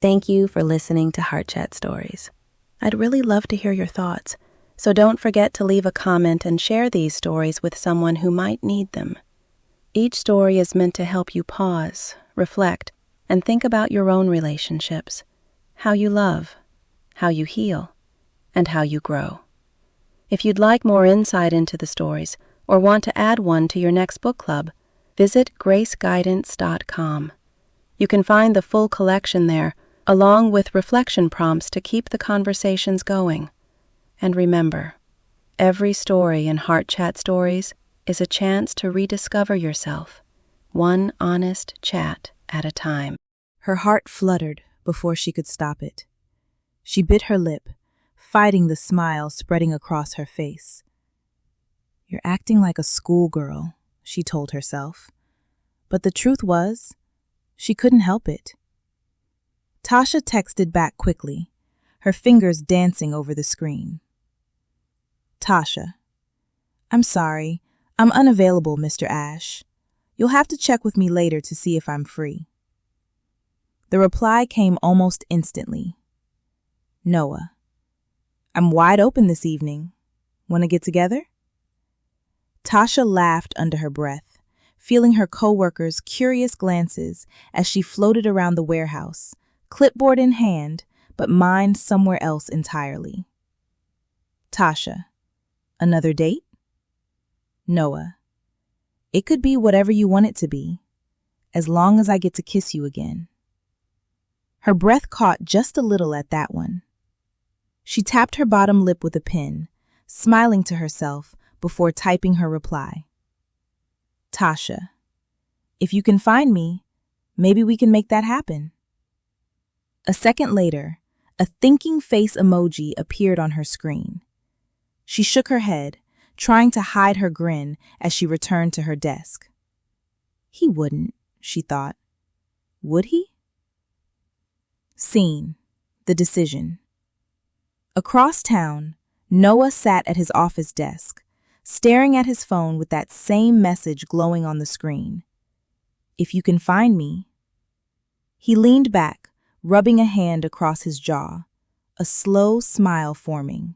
Thank you for listening to Heart Chat Stories. I'd really love to hear your thoughts, so don't forget to leave a comment and share these stories with someone who might need them. Each story is meant to help you pause, reflect, and think about your own relationships, how you love, how you heal, and how you grow. If you'd like more insight into the stories or want to add one to your next book club, visit graceguidance.com. You can find the full collection there, along with reflection prompts to keep the conversations going. And remember, every story in Heart Chat Stories is a chance to rediscover yourself, one honest chat at a time. Her heart fluttered before she could stop it. She bit her lip, fighting the smile spreading across her face. "You're acting like a schoolgirl," she told herself. But the truth was, she couldn't help it. Tasha texted back quickly, her fingers dancing over the screen. "Tasha, I'm sorry. I'm unavailable, Mr. Ash. You'll have to check with me later to see if I'm free." The reply came almost instantly. "Noah, I'm wide open this evening. Want to get together?" Tasha laughed under her breath, feeling her coworkers' curious glances as she floated around the warehouse, clipboard in hand, but mind somewhere else entirely. "Tasha, another date?" "Noah, it could be whatever you want it to be, as long as I get to kiss you again." Her breath caught just a little at that one. She tapped her bottom lip with a pen, smiling to herself before typing her reply. "Tasha, if you can find me, maybe we can make that happen." A second later, a thinking face emoji appeared on her screen. She shook her head, trying to hide her grin as she returned to her desk. He wouldn't, she thought. Would he? Scene: the decision. Across town, Noah sat at his office desk, staring at his phone with that same message glowing on the screen. "If you can find me." He leaned back, rubbing a hand across his jaw, a slow smile forming.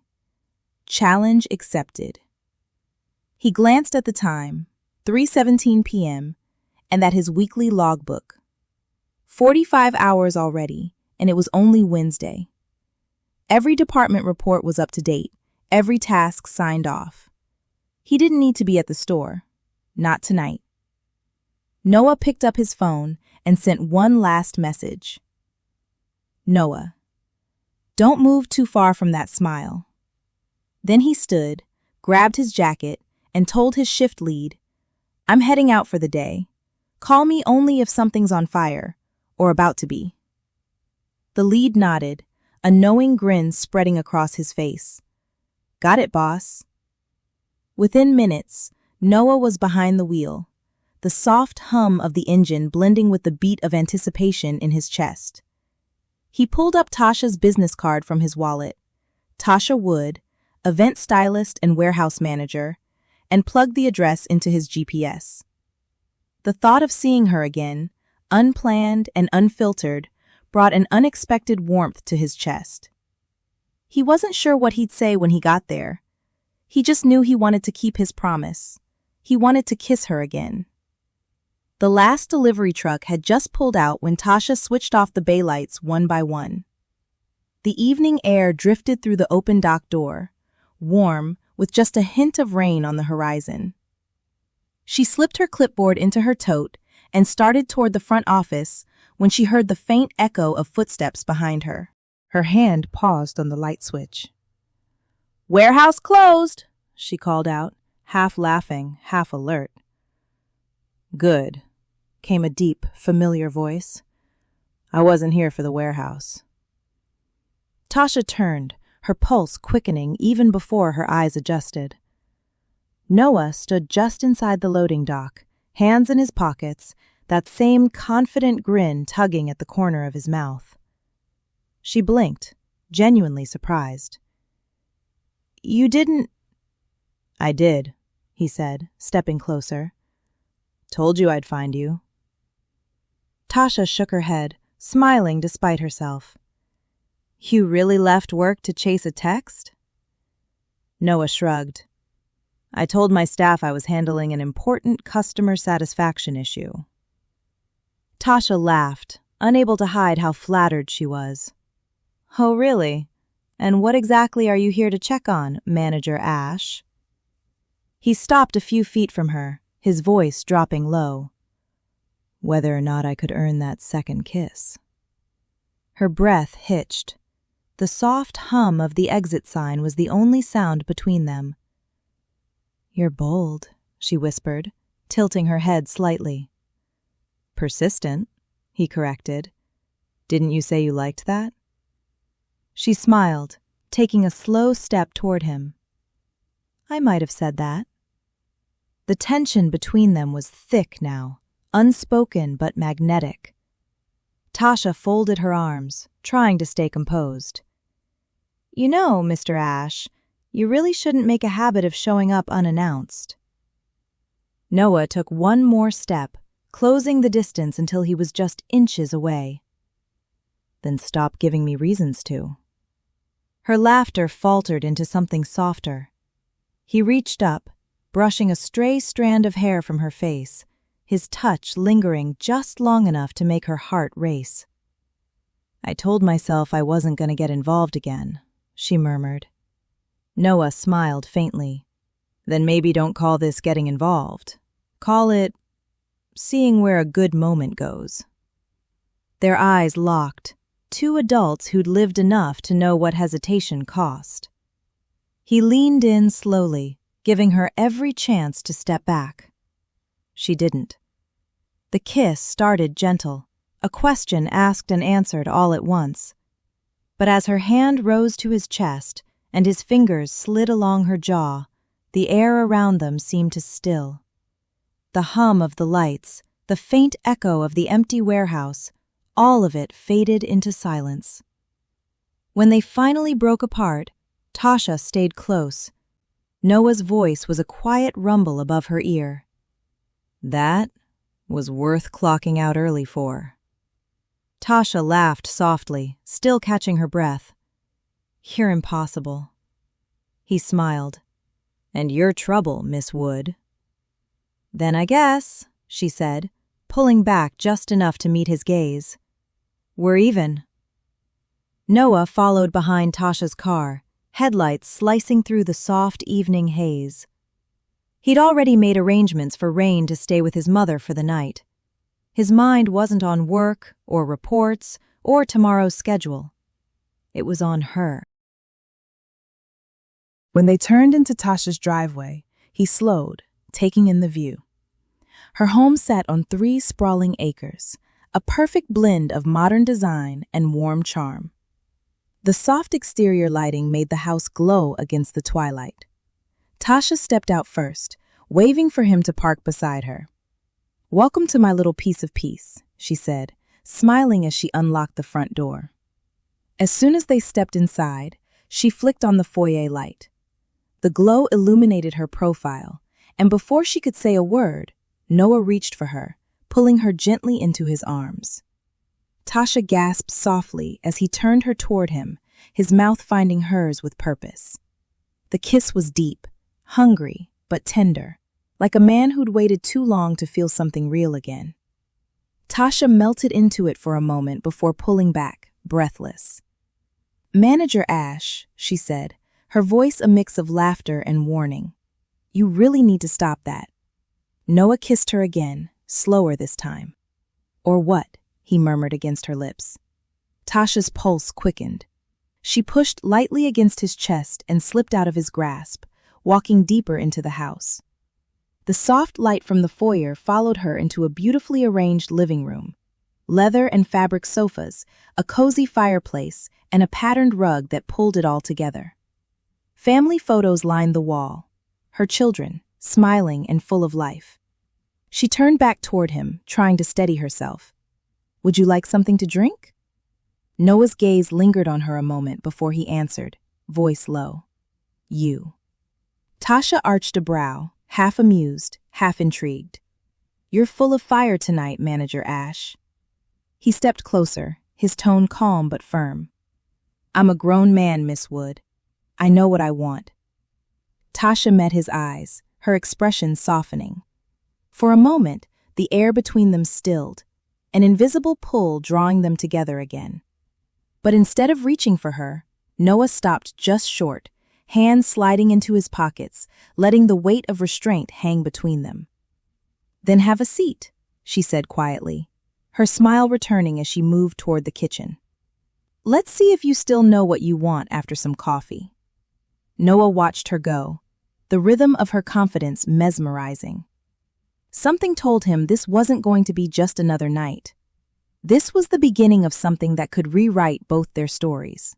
Challenge accepted. He glanced at the time, 3:17 p.m., and at his weekly logbook. 45 hours already, and it was only Wednesday. Every department report was up to date, every task signed off. He didn't need to be at the store. Not tonight. Noah picked up his phone and sent one last message. "Noah, don't move too far from that smile." Then he stood, grabbed his jacket, and told his shift lead, "I'm heading out for the day. Call me only if something's on fire, or about to be." The lead nodded, a knowing grin spreading across his face. "Got it, boss." Within minutes, Noah was behind the wheel, the soft hum of the engine blending with the beat of anticipation in his chest. He pulled up Tasha's business card from his wallet, Tasha Wood, event stylist and warehouse manager, and plugged the address into his GPS. The thought of seeing her again, unplanned and unfiltered, brought an unexpected warmth to his chest. He wasn't sure what he'd say when he got there. He just knew he wanted to keep his promise. He wanted to kiss her again. The last delivery truck had just pulled out when Tasha switched off the bay lights one by one. The evening air drifted through the open dock door, warm, with just a hint of rain on the horizon. She slipped her clipboard into her tote and started toward the front office when she heard the faint echo of footsteps behind her. Her hand paused on the light switch. "Warehouse closed," she called out, half laughing, half alert. "Good," came a deep, familiar voice. "I wasn't here for the warehouse." Tasha turned, her pulse quickening even before her eyes adjusted. Noah stood just inside the loading dock, hands in his pockets, that same confident grin tugging at the corner of his mouth. She blinked, genuinely surprised. "You didn't—" "I did," he said, stepping closer. "Told you I'd find you." Tasha shook her head, smiling despite herself. "You really left work to chase a text?" Noah shrugged. "I told my staff I was handling an important customer satisfaction issue." Tasha laughed, unable to hide how flattered she was. "Oh, really? And what exactly are you here to check on, Manager Ash?" He stopped a few feet from her, his voice dropping low. "Whether or not I could earn that second kiss." Her breath hitched. The soft hum of the exit sign was the only sound between them. "You're bold," she whispered, tilting her head slightly. "Persistent," he corrected. "Didn't you say you liked that?" She smiled, taking a slow step toward him. "I might have said that." The tension between them was thick now, unspoken but magnetic. Tasha folded her arms, trying to stay composed. "You know, Mr. Ash, you really shouldn't make a habit of showing up unannounced." Noah took one more step, closing the distance until he was just inches away. "Then stop giving me reasons to." Her laughter faltered into something softer. He reached up, brushing a stray strand of hair from her face, his touch lingering just long enough to make her heart race. "I told myself I wasn't going to get involved again," she murmured. Noah smiled faintly. "Then maybe don't call this getting involved. Call it seeing where a good moment goes." Their eyes locked, two adults who'd lived enough to know what hesitation cost. He leaned in slowly, giving her every chance to step back. She didn't. The kiss started gentle, a question asked and answered all at once. But as her hand rose to his chest and his fingers slid along her jaw, the air around them seemed to still. The hum of the lights, the faint echo of the empty warehouse, all of it faded into silence. When they finally broke apart, Tasha stayed close. Noah's voice was a quiet rumble above her ear. "That was worth clocking out early for." Tasha laughed softly, still catching her breath. "You're impossible." He smiled. "And you're trouble, Miss Wood." "Then I guess," she said, pulling back just enough to meet his gaze. "We're even." Noah followed behind Tasha's car, headlights slicing through the soft evening haze. He'd already made arrangements for Rain to stay with his mother for the night. His mind wasn't on work or reports or tomorrow's schedule. It was on her. When they turned into Tasha's driveway, he slowed, taking in the view. Her home sat on 3 sprawling acres, a perfect blend of modern design and warm charm. The soft exterior lighting made the house glow against the twilight. Tasha stepped out first, waving for him to park beside her. "Welcome to my little piece of peace," she said, smiling as she unlocked the front door. As soon as they stepped inside, she flicked on the foyer light. The glow illuminated her profile, and before she could say a word, Noah reached for her, pulling her gently into his arms. Tasha gasped softly as he turned her toward him, his mouth finding hers with purpose. The kiss was deep, hungry, but tender, like a man who'd waited too long to feel something real again. Tasha melted into it for a moment before pulling back, breathless. "Manager Ash," she said, her voice a mix of laughter and warning. "You really need to stop that." Noah kissed her again, slower this time. "Or what?" he murmured against her lips. Tasha's pulse quickened. She pushed lightly against his chest and slipped out of his grasp, walking deeper into the house. The soft light from the foyer followed her into a beautifully arranged living room. Leather and fabric sofas, a cozy fireplace, and a patterned rug that pulled it all together. Family photos lined the wall, her children, smiling and full of life. She turned back toward him, trying to steady herself. "Would you like something to drink?" Noah's gaze lingered on her a moment before he answered, voice low. "You." Tasha arched a brow, half amused, half intrigued. "You're full of fire tonight, Manager Ash." He stepped closer, his tone calm but firm. "I'm a grown man, Miss Wood. I know what I want." Tasha met his eyes, her expression softening. For a moment, the air between them stilled, an invisible pull drawing them together again. But instead of reaching for her, Noah stopped just short, hands sliding into his pockets, letting the weight of restraint hang between them. "Then have a seat," she said quietly, her smile returning as she moved toward the kitchen. "Let's see if you still know what you want after some coffee." Noah watched her go, the rhythm of her confidence mesmerizing. Something told him this wasn't going to be just another night. This was the beginning of something that could rewrite both their stories.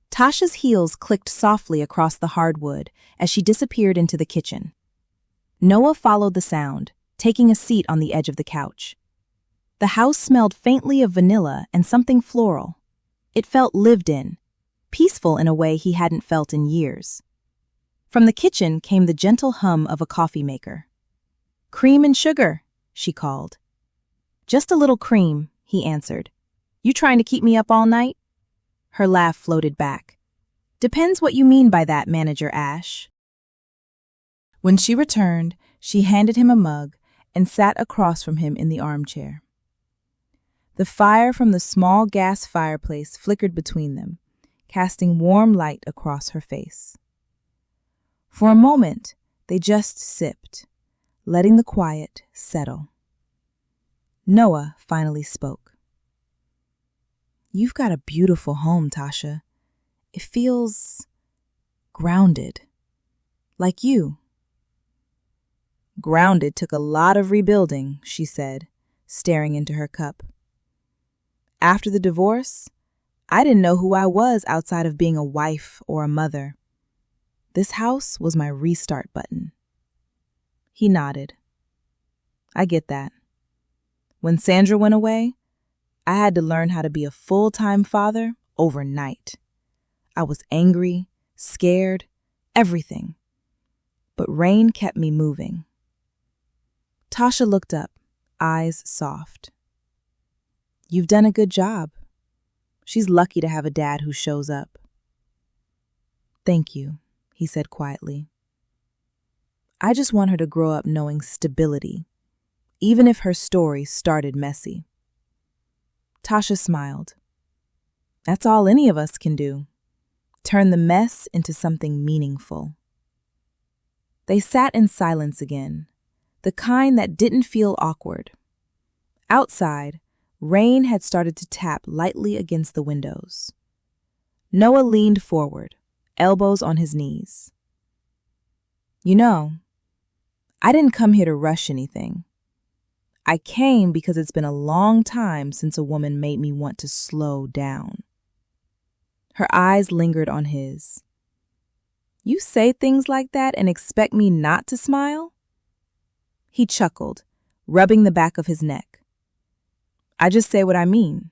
Tasha's heels clicked softly across the hardwood as she disappeared into the kitchen. Noah followed the sound, taking a seat on the edge of the couch. The house smelled faintly of vanilla and something floral. It felt lived in, peaceful in a way he hadn't felt in years. From the kitchen came the gentle hum of a coffee maker. "Cream and sugar," she called. "Just a little cream," he answered. "You trying to keep me up all night?" Her laugh floated back. "Depends what you mean by that, Manager Ash." When she returned, she handed him a mug and sat across from him in the armchair. The fire from the small gas fireplace flickered between them, casting warm light across her face. For a moment, they just sipped, letting the quiet settle. Noah finally spoke. "You've got a beautiful home, Tasha. It feels grounded, like you." "Grounded took a lot of rebuilding," she said, staring into her cup. "After the divorce, I didn't know who I was outside of being a wife or a mother. This house was my restart button." He nodded. "I get that. When Sandra went away, I had to learn how to be a full-time father overnight. I was angry, scared, everything. But rain kept me moving." Tasha looked up, eyes soft. "You've done a good job. She's lucky to have a dad who shows up." "Thank you," he said quietly. "I just want her to grow up knowing stability, even if her story started messy." Tasha smiled. "That's all any of us can do. Turn the mess into something meaningful." They sat in silence again, the kind that didn't feel awkward. Outside, rain had started to tap lightly against the windows. Noah leaned forward, elbows on his knees. "You know, I didn't come here to rush anything. I came because it's been a long time since a woman made me want to slow down." Her eyes lingered on his. "You say things like that and expect me not to smile?" He chuckled, rubbing the back of his neck. "I just say what I mean."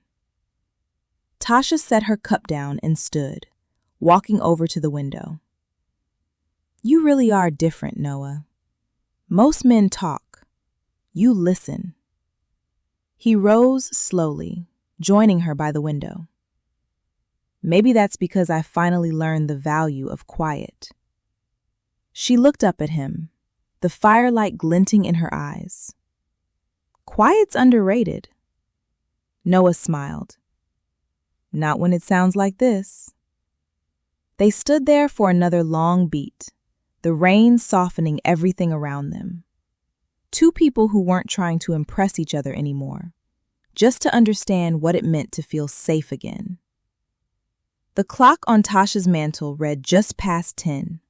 Tasha set her cup down and stood, walking over to the window. "You really are different, Noah. Most men talk. You listen." He rose slowly, joining her by the window. "Maybe that's because I finally learned the value of quiet." She looked up at him, the firelight glinting in her eyes. "Quiet's underrated." Noah smiled. "Not when it sounds like this." They stood there for another long beat, the rain softening everything around them. Two people who weren't trying to impress each other anymore, just to understand what it meant to feel safe again. The clock on Tasha's mantel read just past 10.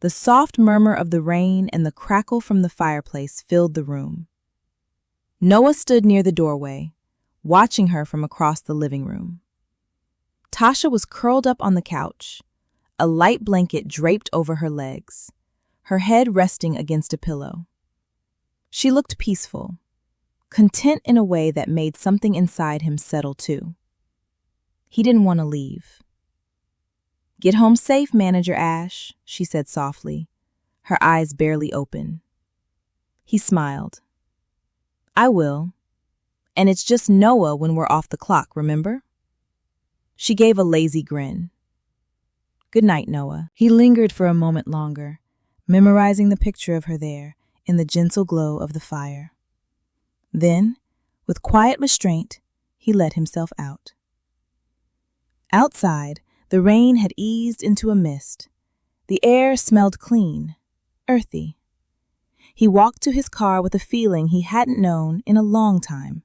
The soft murmur of the rain and the crackle from the fireplace filled the room. Noah stood near the doorway, watching her from across the living room. Tasha was curled up on the couch, a light blanket draped over her legs, her head resting against a pillow. She looked peaceful, content in a way that made something inside him settle too. He didn't want to leave. "Get home safe, Manager Ash," she said softly, her eyes barely open. He smiled. "I will. And it's just Noah when we're off the clock, remember? She gave a lazy grin. Good night, Noah. He lingered for a moment longer, memorizing the picture of her there in the gentle glow of the fire. Then, with quiet restraint, he let himself out. Outside, the rain had eased into a mist. The air smelled clean, earthy. He walked to his car with a feeling he hadn't known in a long time.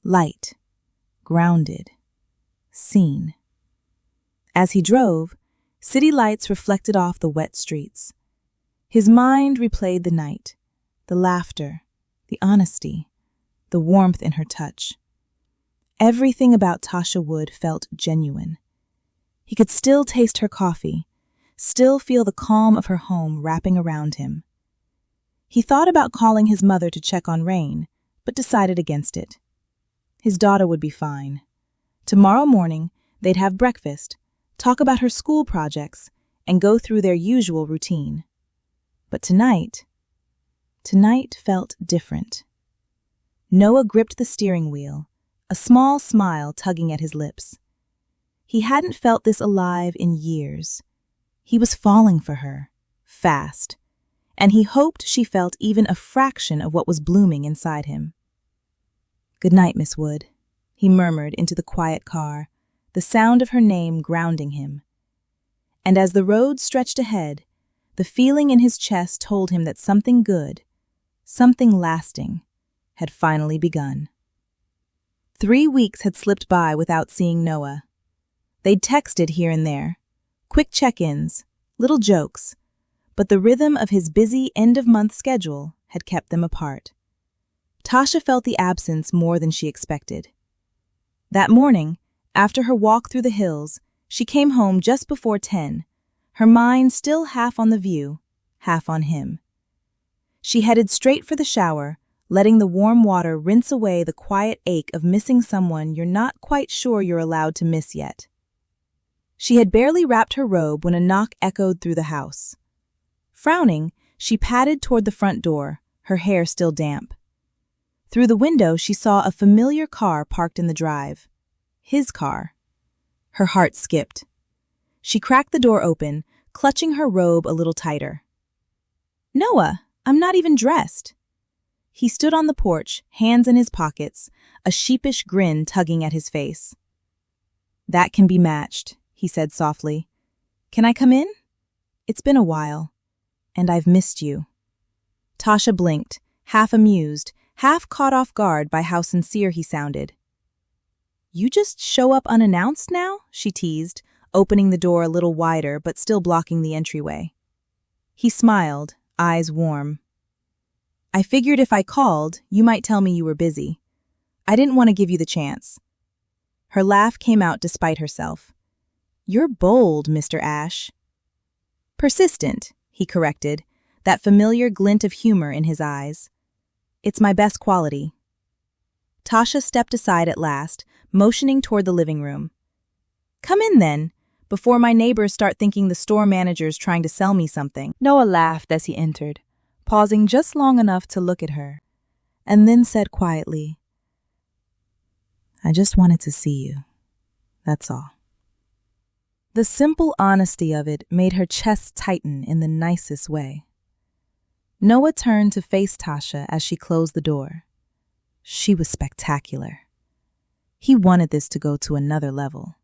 Light, grounded, seen. As he drove, city lights reflected off the wet streets. His mind replayed the night, the laughter, the honesty, the warmth in her touch. Everything about Tasha Wood felt genuine. He could still taste her coffee, still feel the calm of her home wrapping around him. He thought about calling his mother to check on Rain, but decided against it. His daughter would be fine. Tomorrow morning, they'd have breakfast, talk about her school projects, and go through their usual routine. But tonight felt different. Noah gripped the steering wheel, a small smile tugging at his lips. He hadn't felt this alive in years. He was falling for her, fast, and he hoped she felt even a fraction of what was blooming inside him. "Good night, Miss Wood," he murmured into the quiet car, the sound of her name grounding him. And as the road stretched ahead, the feeling in his chest told him that something good, something lasting, had finally begun. 3 weeks had slipped by without seeing Noah. They'd texted here and there, quick check-ins, little jokes, but the rhythm of his busy end-of-month schedule had kept them apart. Tasha felt the absence more than she expected. That morning, after her walk through the hills, she came home just before 10, her mind still half on the view, half on him. She headed straight for the shower, letting the warm water rinse away the quiet ache of missing someone you're not quite sure you're allowed to miss yet. She had barely wrapped her robe when a knock echoed through the house. Frowning, she padded toward the front door, her hair still damp. Through the window, she saw a familiar car parked in the drive. His car. Her heart skipped. She cracked the door open, clutching her robe a little tighter. "Noah, I'm not even dressed." He stood on the porch, hands in his pockets, a sheepish grin tugging at his face. "That can be matched," he said softly. "Can I come in? It's been a while, and I've missed you." Tasha blinked, half amused, half caught off guard by how sincere he sounded. "You just show up unannounced now?" she teased, opening the door a little wider but still blocking the entryway. He smiled, eyes warm. "I figured if I called, you might tell me you were busy. I didn't want to give you the chance." Her laugh came out despite herself. "You're bold, Mr. Ash." "Persistent," he corrected, that familiar glint of humor in his eyes. "It's my best quality." Tasha stepped aside at last, motioning toward the living room. "Come in then, before my neighbors start thinking the store manager's trying to sell me something." Noah laughed as he entered, pausing just long enough to look at her, and then said quietly, "I just wanted to see you. That's all." The simple honesty of it made her chest tighten in the nicest way. Noah turned to face Tasha as she closed the door. She was spectacular. He wanted this to go to another level.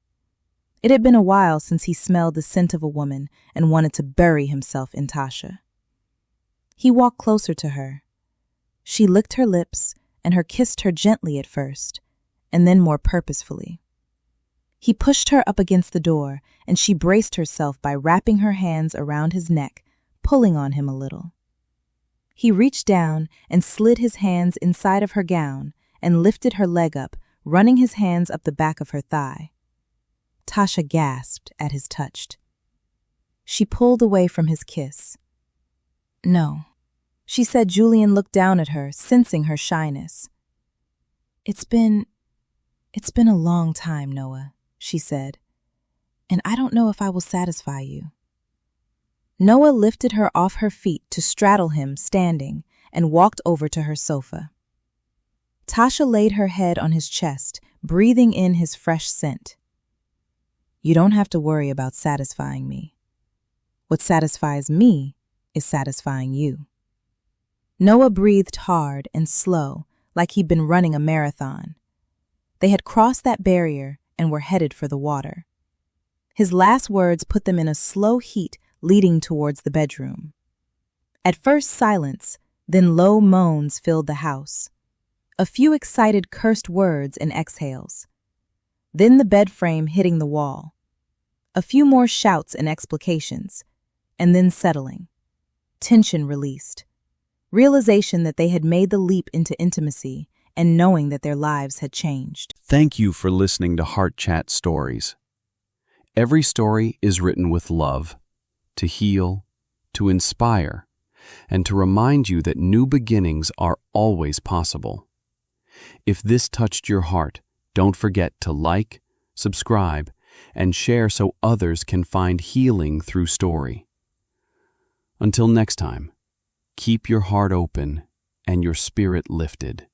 It had been a while since he smelled the scent of a woman and wanted to bury himself in Tasha. He walked closer to her. She licked her lips, and kissed her gently at first, and then more purposefully. He pushed her up against the door, and she braced herself by wrapping her hands around his neck, pulling on him a little. He reached down and slid his hands inside of her gown and lifted her leg up, running his hands up the back of her thigh. Tasha gasped at his touch. She pulled away from his kiss. "No," she said. Julian looked down at her, sensing her shyness. It's been a long time, Noah," she said, "and I don't know if I will satisfy you." Noah lifted her off her feet to straddle him standing and walked over to her sofa. Tasha laid her head on his chest, breathing in his fresh scent. You don't have to worry about satisfying me. What satisfies me is satisfying you. Noah breathed hard and slow, like he'd been running a marathon. They had crossed that barrier and were headed for the water. His last words put them in a slow heat leading towards the bedroom. At first silence, then low moans filled the house. A few excited cursed words and exhales. Then the bed frame hitting the wall. A few more shouts and explications, and then settling. Tension released. Realization that they had made the leap into intimacy and knowing that their lives had changed. Thank you for listening to Heart Chat Stories. Every story is written with love, to heal, to inspire, and to remind you that new beginnings are always possible. If this touched your heart, don't forget to like, subscribe, and share so others can find healing through story. Until next time, keep your heart open and your spirit lifted.